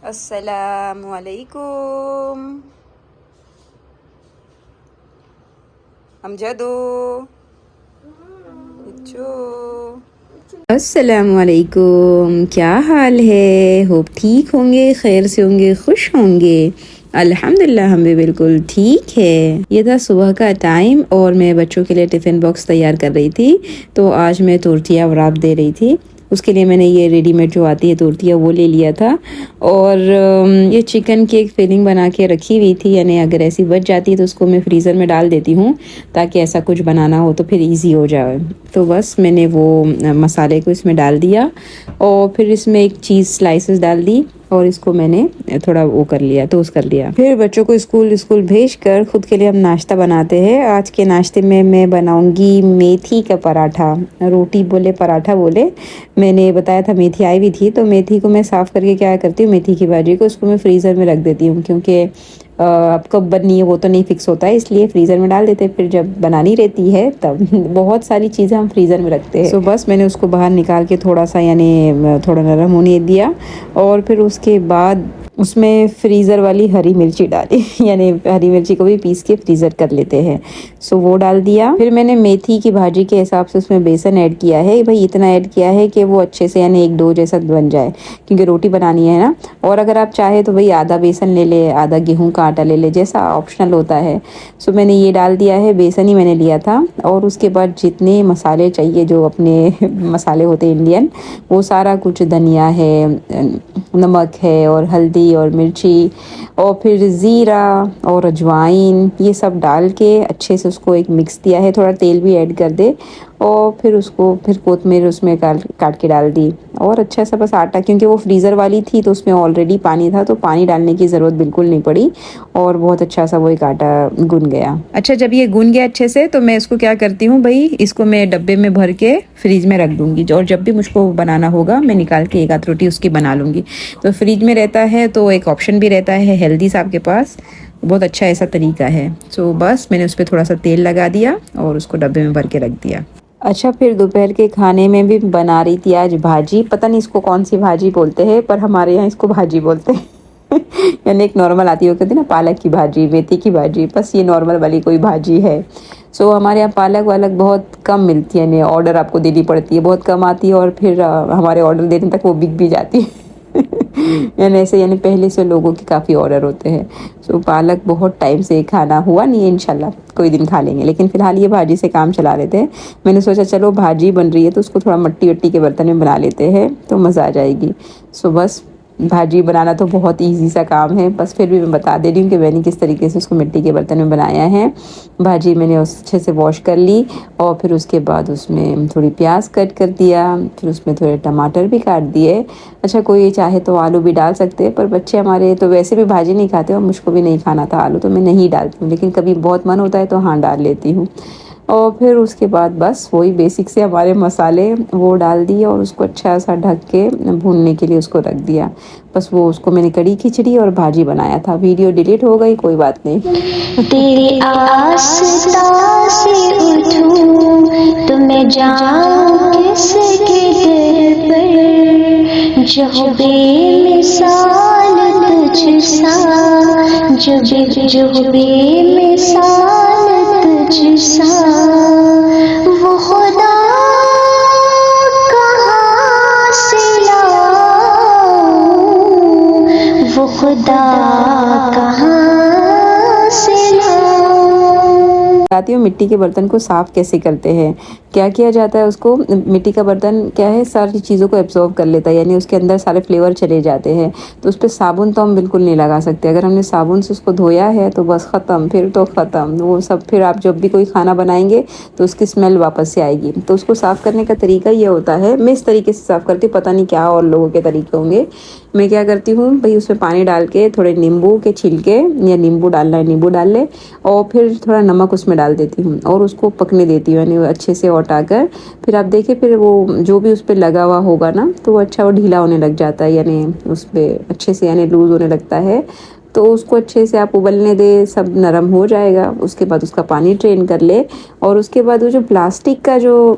अस्सलामुअलैकुम अमजदो बच्चो। अस्सलामुअलैकुम, क्या हाल है? होप ठीक होंगे, खैर से होंगे, खुश होंगे। अल्हम्दुलिल्लाह हम भी बिल्कुल ठीक है। ये था सुबह का टाइम और मैं बच्चों के लिए टिफ़िन बॉक्स तैयार कर रही थी। तो आज मैं तोरतिया वराप दे रही थी। उसके लिए मैंने ये रेडीमेड जो आती है तोरतिया वो ले लिया था। और ये चिकन की एक फिलिंग बना के रखी हुई थी, यानी अगर ऐसी बच जाती है तो उसको मैं फ्रीज़र में डाल देती हूँ ताकि ऐसा कुछ बनाना हो तो फिर इजी हो जाए। तो बस मैंने वो मसाले को इसमें डाल दिया और फिर इसमें एक चीज़ स्लाइसेस डाल दी और इसको मैंने थोड़ा वो कर लिया, टोस्ट कर लिया। फिर बच्चों को स्कूल भेज कर खुद के लिए हम नाश्ता बनाते हैं। आज के नाश्ते में मैं बनाऊंगी मेथी का पराठा, रोटी बोले पराठा बोले। मैंने बताया था मेथी आई हुई थी, तो मेथी को मैं साफ़ करके क्या करती हूँ, मेथी की भाजी को उसको मैं फ्रीज़र में रख देती हूँ, क्योंकि अब कब बननी है वो तो नहीं फिक्स होता है, इसलिए फ्रीज़र में डाल देते हैं। फिर जब बनानी रहती है तब बहुत सारी चीज़ें हम फ्रीज़र में रखते हैं। सो बस मैंने उसको बाहर निकाल के थोड़ा सा यानी थोड़ा नरम होने दिया और फिर उसके बाद उसमें फ्रीज़र वाली हरी मिर्ची डाली यानी हरी मिर्ची को भी पीस के फ्रीज़र कर लेते हैं। सो वो डाल दिया। फिर मैंने मेथी की भाजी के हिसाब से उसमें बेसन ऐड किया है। भाई इतना ऐड किया है कि वो अच्छे से यानी एक डो जैसा बन जाए, क्योंकि रोटी बनानी है ना। और अगर आप चाहे तो भाई आधा बेसन ले ले, आधा गेहूं का आटा ले ले, जैसा ऑप्शनल होता है। सो मैंने ये डाल दिया है, बेसन ही मैंने लिया था। और उसके बाद जितने मसाले चाहिए जो अपने मसाले होते हैं इंडियन, वो सारा कुछ, धनिया है, नमक है और हल्दी और मिर्ची और फिर ज़ीरा और अजवाइन, ये सब डाल के अच्छे से उसको एक मिक्स दिया है। थोड़ा तेल भी ऐड कर दे और फिर उसको फिर कोतमीर उसमें काट के डाल दी और अच्छा सा बस आटा, क्योंकि वो फ्रीज़र वाली थी तो उसमें ऑलरेडी पानी था तो पानी डालने की ज़रूरत बिल्कुल नहीं पड़ी और बहुत अच्छा सा वो एक आटा गुन गया। अच्छा, जब ये गुन गया अच्छे से तो मैं इसको क्या करती हूँ भाई, इसको मैं डब्बे में भर के फ्रीज में रख दूँगी और जब भी मुझको बनाना होगा मैं निकाल के एक आध रोटी उसकी बना लूँगी। तो फ्रिज में रहता है तो एक ऑप्शन भी रहता है हेल्दी सा आपके पास, बहुत अच्छा ऐसा तरीका है। सो बस मैंने उस पर थोड़ा सा तेल लगा दिया और उसको डब्बे में भर के रख दिया। अच्छा, फिर दोपहर के खाने में भी बना रही थी आज भाजी। पता नहीं इसको कौन सी भाजी बोलते हैं, पर हमारे यहाँ इसको भाजी बोलते हैं यानी एक नॉर्मल आती है, वो कहते हैं ना पालक की भाजी, मेथी की भाजी, बस ये नॉर्मल वाली कोई भाजी है। सो हमारे यहाँ पालक वालक बहुत कम मिलती है, यानी ऑर्डर आपको देनी पड़ती है, बहुत कम आती है और फिर हमारे ऑर्डर देने तक वो बिक भी जाती है यानी ऐसे, यानी पहले से लोगों के काफ़ी ऑर्डर होते हैं। सो पालक बहुत टाइम से खाना हुआ नहीं है, इंशाल्लाह कोई दिन खा लेंगे, लेकिन फ़िलहाल ये भाजी से काम चला लेते हैं। मैंने सोचा चलो भाजी बन रही है तो उसको थोड़ा मट्टी वट्टी के बर्तन में बना लेते हैं तो मज़ा आ जाएगी। सो बस भाजी बनाना तो बहुत इजी सा काम है, बस फिर भी मैं बता दे रही हूँ कि मैंने किस तरीके से उसको मिट्टी के बर्तन में बनाया है। भाजी मैंने अच्छे से वॉश कर ली और फिर उसके बाद उसमें थोड़ी प्याज कट कर दिया, फिर उसमें थोड़े टमाटर भी काट दिए। अच्छा, कोई चाहे तो आलू भी डाल सकते हैं, पर बच्चे हमारे तो वैसे भी भाजी नहीं खाते और मुझको भी नहीं खाना था आलू, तो मैं नहीं डालती हूँ, लेकिन कभी बहुत मन होता है तो हाँ डाल लेती हूँ। और फिर उसके बाद बस वही बेसिक से हमारे मसाले वो डाल दिए और उसको अच्छा सा ढक के भूनने के लिए उसको रख दिया। बस वो उसको मैंने कड़ी खिचड़ी और भाजी बनाया था। वीडियो डिलीट हो गई, कोई बात नहीं। तेरी आस्था से उठूं तो मैं जाऊं किसके दर पर, जो बेमिसाल तुझ सा, जो बेमिसाल तुझ सा, वो खुदा कहाँ से लाऊं, वो खुदा कहाँ से लाऊं। बताती हूँ मिट्टी के बर्तन को साफ़ कैसे करते हैं। क्या किया जाता है, उसको मिट्टी का बर्तन क्या है, सारी चीज़ों को एब्जॉर्ब कर लेता है, यानी उसके अंदर सारे फ्लेवर चले जाते हैं। तो उस पर साबुन तो हम बिल्कुल नहीं लगा सकते। अगर हमने साबुन से उसको धोया है तो बस ख़त्म, फिर तो ख़त्म वो सब। फिर आप जब भी कोई खाना बनाएंगे तो उसकी स्मेल वापस से आएगी। तो उसको साफ़ करने का तरीका ये होता है, मैं इस तरीके से साफ़ करती हूँ, पता नहीं क्या और लोगों के तरीके होंगे। मैं क्या करती हूँ भाई, उसमें पानी डाल के थोड़े नींबू के छिलके, या नींबू डालना है नींबू डाल ले, और फिर थोड़ा नमक उसमें डाल देती हूँ और उसको पकने देती हूँ, यानी अच्छे से हटाकर। फिर आप देखिए फिर वो जो भी उस पर लगा हुआ होगा ना, तो वो अच्छा वो ढीला होने लग जाता है, यानी उस पर अच्छे से यानी लूज़ होने लगता है। तो उसको अच्छे से आप उबलने दे, सब नरम हो जाएगा। उसके बाद उसका पानी ड्रेन कर ले और उसके बाद वो जो प्लास्टिक का जो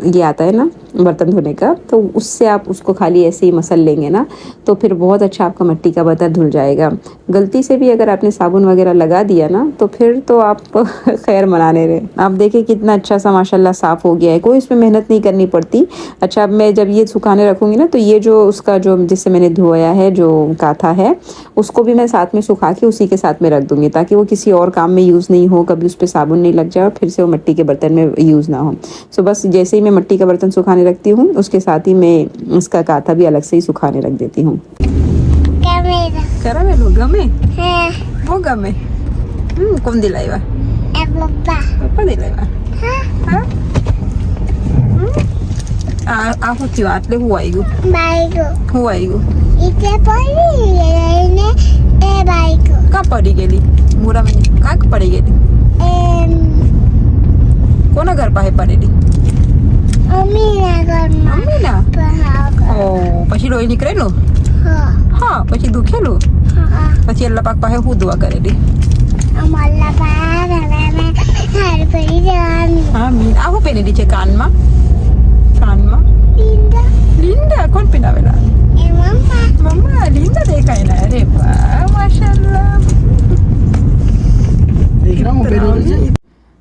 ये आता है ना बर्तन धोने का, तो उससे आप उसको खाली ऐसे ही मसल लेंगे ना तो फिर बहुत अच्छा आपका मिट्टी का बर्तन धुल जाएगा। गलती से भी अगर आपने साबुन वगैरह लगा दिया ना तो फिर तो आप खैर मनाने रहे। आप देखिए कितना अच्छा सा माशाल्लाह साफ़ हो गया है, कोई इसमें मेहनत नहीं करनी पड़ती। अच्छा, अब मैं जब ये सुखाने रखूँगी ना तो ये जो उसका जो जिससे मैंने धोया है जो काथा है उसको भी मैं साथ में सुखा के उसी के साथ में रख दूँगी, ताकि वो किसी और काम में यूज़ नहीं हो, कभी उस पर साबुन नहीं लग जाए और फिर से वो मिट्टी के बर्तन में यूज़ ना हो। सो बस जैसे ही मैं मिट्टी का बर्तन सुखाने रखती हूँ उसके साथ ही मैं उसका काथा भी अलग से ही सुखाने रख देती हूँ। Caramelo, game? Mau game? Kung dilaiwa? Papa dilaiwa? Ha? Ako tiwa atle huwaigu. Huwaigu. Ka padi geli? Mura mein ka padi geli? Kona घर पाहे पडेली? Amina? Oh, પછી લોહી નીકળેલું? હા, પછી દુખેલું? પછી અલ્લાહ પાક પાસે હું દુઆ કરેલી? આમીન. આ હું પહેરેલી છે કાનમાં? કાનમાં? લિંડા? કોણ પહેરાવેલા? મમ્મા લિંડા દેખાય ને. અરે વાહ, માશાલ્લાહ. देख रहा हूँ पहले।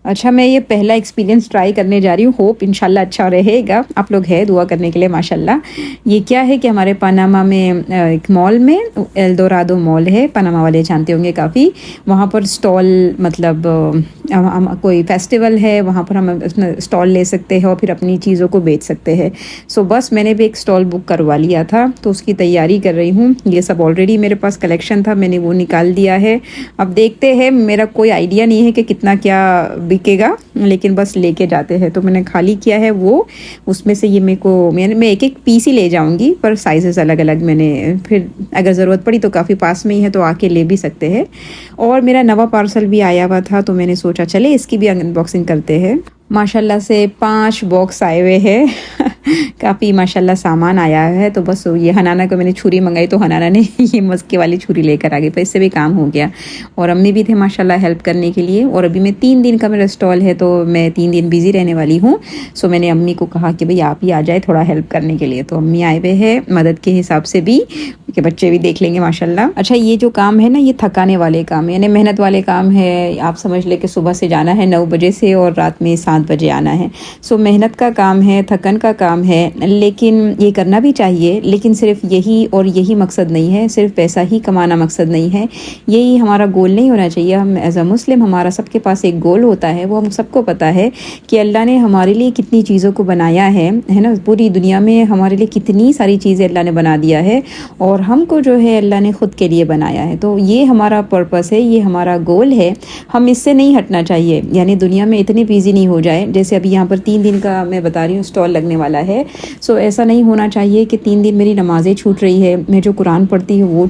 अच्छा, मैं ये पहला एक्सपीरियंस ट्राई करने जा रही हूँ, होप इंशाल्लाह अच्छा रहेगा। आप लोग है दुआ करने के लिए माशाल्लाह। ये क्या है कि हमारे पनामा में एक मॉल में एल्डोराडो मॉल है, पनामा वाले जानते होंगे काफ़ी, वहाँ पर स्टॉल मतलब हम कोई फेस्टिवल है वहाँ पर हम स्टॉल ले सकते हैं और फिर अपनी चीज़ों को बेच सकते हैं। सो बस मैंने भी एक स्टॉल बुक करवा लिया था तो उसकी तैयारी कर रही हूँ। ये सब ऑलरेडी मेरे पास कलेक्शन था, मैंने वो निकाल दिया है। अब देखते हैं, मेरा कोई आइडिया नहीं है कि कितना क्या बिकेगा, लेकिन बस लेके जाते हैं। तो मैंने खाली किया है वो, उसमें से ये मैं एक एक पीस ही ले जाऊंगी, पर साइजेस अलग अलग मैंने, फिर अगर ज़रूरत पड़ी तो काफ़ी पास में ही है तो आके ले भी सकते हैं। और मेरा नवा पार्सल भी आया हुआ था तो मैंने सोचा चले इसकी भी अनबॉक्सिंग करते हैं। माशाल्लाह से 5 बॉक्स आए हुए हैं काफ़ी माशाल्लाह सामान आया है। तो बस ये हनाना को मैंने छुरी मंगाई तो हनाना ने ये मस्के वाली छुरी लेकर आ गई, पर इससे भी काम हो गया। और अम्मी भी थे माशाल्लाह हेल्प करने के लिए। और अभी मैं 3 दिन का मेरा स्टॉल है तो मैं 3 दिन बिज़ी रहने वाली हूँ। सो मैंने अम्मी को कहा कि भाई आप ही आ जाए थोड़ा हेल्प करने के लिए, तो अम्मी आए हुए हैं मदद के हिसाब से भी, कि बच्चे भी देख लेंगे माशाल्लाह। अच्छा, ये जो काम है ना ये थकाने वाले काम है, यानी मेहनत वाले काम है। आप समझ ले कि सुबह से जाना है 9 बजे से और रात में 7 बजे आना है। सो मेहनत का काम है, थकन का काम है, लेकिन ये करना भी चाहिए। लेकिन सिर्फ यही और यही मकसद नहीं है, सिर्फ पैसा ही कमाना मकसद नहीं है, यही हमारा गोल नहीं होना चाहिए। हम एज अ मुस्लिम हमारा सबके पास एक गोल होता है, वो हम सबको पता है कि अल्लाह ने हमारे लिए कितनी चीज़ों को बनाया है ना। पूरी दुनिया में हमारे लिए कितनी सारी चीज़ें अल्लाह ने बना दिया है और हमको जो है अल्लाह ने ख़ुद के लिए बनाया है। तो ये हमारा पर्पस है, ये हमारा गोल है, हम इससे नहीं हटना चाहिए। यानी दुनिया में इतनी बिजी नहीं हो जाए, जैसे अभी यहाँ पर 3 दिन का मैं बता रही हूँ स्टॉल लगने वाला है। सो ऐसा नहीं होना चाहिए कि 3 दिन मेरी नमाज़ें छूट रही है, मैं जो कुरान पढ़ती हूँ वो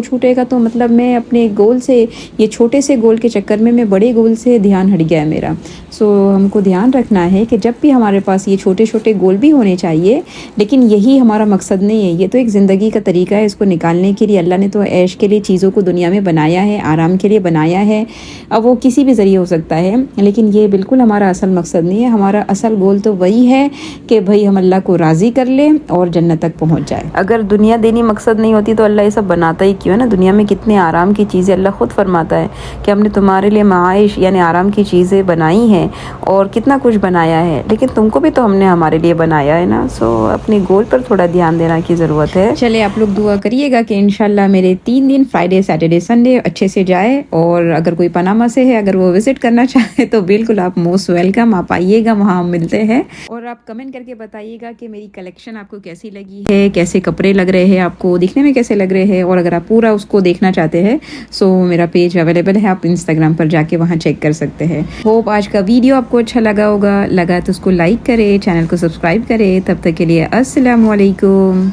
छूटेगा तो मतलब मैं अपने गोल से, ये छोटे से गोल के चक्कर में मैं बड़े गोल से ध्यान हट गया है मेरा। सो हमको ध्यान रखना है कि जब भी हमारे पास ये छोटे छोटे गोल भी होने चाहिए, लेकिन यही हमारा मकसद नहीं है। ये तो एक ज़िंदगी का तरीका है, इसको निकालने के लिए अल्लाह ने तो ऐश के लिए चीज़ों को दुनिया में बनाया है, आराम के लिए बनाया है। अब वो किसी भी ज़रिए हो सकता है, लेकिन ये बिल्कुल हमारा असल मकसद नहीं है। हमारा असल गोल तो वही है कि भाई हम अल्लाह को राज़ी कर लें और जन्नत तक पहुँच जाए। अगर दुनिया देनी मकसद नहीं होती तो अल्लाह ये सब बनाता ही क्यों है ना। दुनिया में कितने आराम की चीज़ें अल्लाह ख़ुद फरमाता है कि हमने तुम्हारे लिए माइश यानी आराम की चीज़ें बनाई हैं और कितना कुछ बनाया है, लेकिन तुमको भी तो हमने हमारे लिए बनाया है ना। सो अपने गोल पर थोड़ा ध्यान देना की ज़रूरत है। चले आप लोग दुआ करिएगा कि इंशाल्लाह मेरे 3 दिन फ्राइडे सैटरडे संडे अच्छे से जाए। और अगर कोई पनामा से है, अगर वो विज़िट करना चाहे तो बिल्कुल आप मोस्ट वेलकम, आप आइएगा, वहाँ हम मिलते हैं। और आप कमेंट करके बताइएगा कि मेरी कलेक्शन आपको कैसी लगी है, कैसे कपड़े लग रहे हैं, आपको दिखने में कैसे लग रहे हैं। और अगर आप पूरा उसको देखना चाहते हैं सो मेरा पेज अवेलेबल है, आप इंस्टाग्राम पर जाके वहाँ चेक कर सकते हैं। होप आज का वीडियो आपको अच्छा लगा तो उसको लाइक करें, चैनल को सब्सक्राइब करें। तब तक के लिए अस्सलाम वालेकुम।